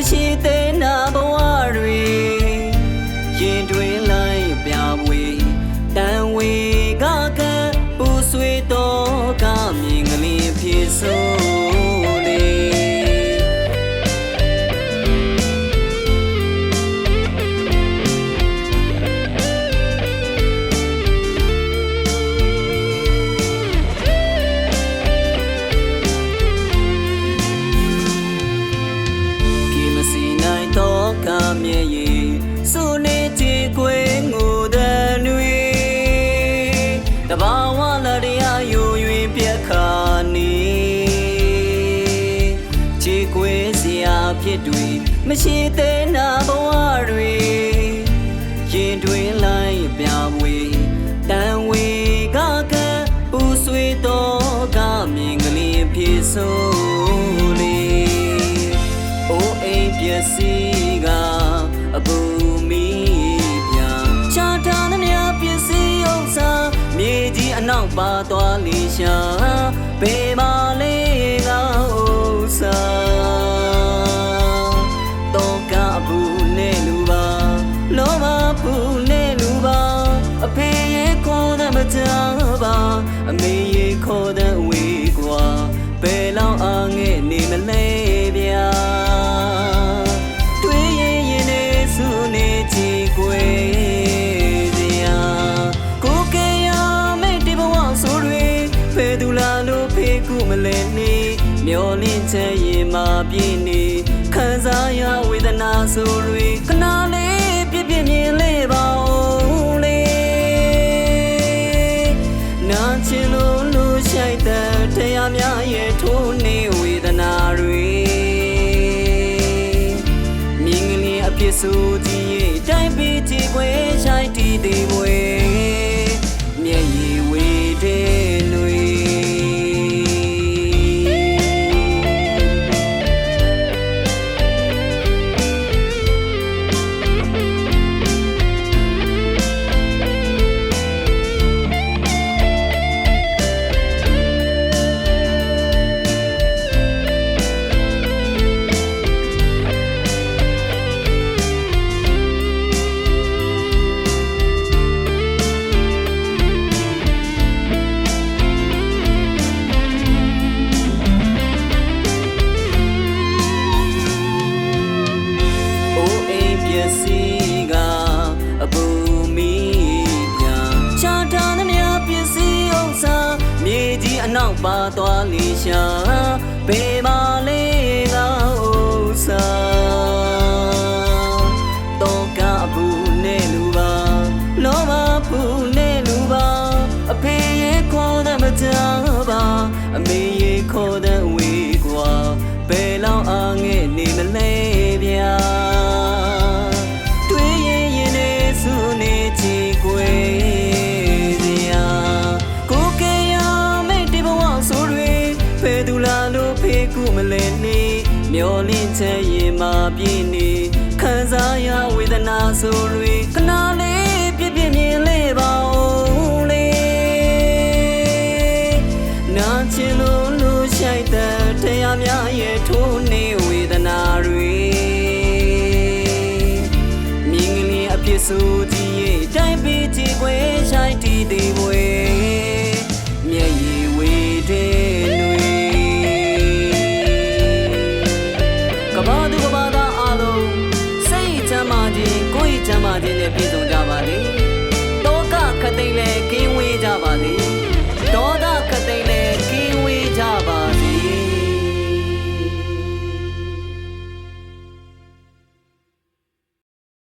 မရှိသေးနာဘဝတွေရင်တွင်လိုက်ပြဝေတန်ဝေကကပူဆွေတော့ကမြင်ကလေးဖြစ်စိုးလေမြည်ရီစုနေကြည်ကွယ်ငိုတဲ့တွေတဘာဝလာတရားယူ၍ပြက်ခါနေကြည်ကွယ်စရာဖြစ်တွေမရှိသေးနာဘဝတွေရင်တွင်လိုက်ပြဝေတန်ဝေကကပူဆွေတော့ကမြင်ကလေးဖြစ်စိုးလေအိုးအိမ်ပျက်စီးကအပူမီပြန်ချာတာနှမြပစ္စည်းဥစ္စာမြေကြီးအနောက်ပါသွားလေရှာပေမာလေးကဥစ္စာတော့ကအပူနဲ့လူပါလောဘပူနဲ့လူပါအဖေရဲ့ခေါ်တဲ့မကြပါအမေရဲ့ခေါ်တဲ့ဝေးကွာဘယ်လောက်အားငဲ့နေမလဲဗျာမလဲနေမျောလင့်ချက်ရင်မှာပြင်းနေခံစားရဝေဒနာဆိုတွေခဏလေးပြပြမြင်လေးပါဦးလေနာချင်လို့လူရှိုက်တဲ့တရားများရဲ့ထိုးနေဝေဒနာတွေမြင်ကလေးအဖြစ်ဆိုကြီးရဲ့တိုင်းပြီးကြည်ခွေရှိုက်တီးသေးဝေမျက်ရည်ဝေတဲ့လူနောက်ပါသွားလေရှာပေမာလေးကဥစ္စာတော့ကအပူနဲ့လူပါလောဘပူနဲ့လူပါအဖေရဲ့ခေါ်တဲ့မကြပါအမေရဲ့ခေါ်တဲ့ဝေးကွာဘယ်လောက်အားငဲ့နေမလဲဗျာတွေးရင်နေစုနေကြည်ကွယ်မလဲနေမျောလင့်ချက်ရင်မှာပြင်းနေခံစားရဝေဒနာဆိုတွေခဏလေးပြပြမြင်လေးပါဦးလေနာချင်လို့လူရှိုက်တဲ့တရားများရဲ့ထိုးနေဝေဒနာတွေမြင်ကလေးအဖြစ်ဆိုကြီးရဲ့တိုင်းပြီးကြည်ခွေရှိုက်တီးသေးဝေ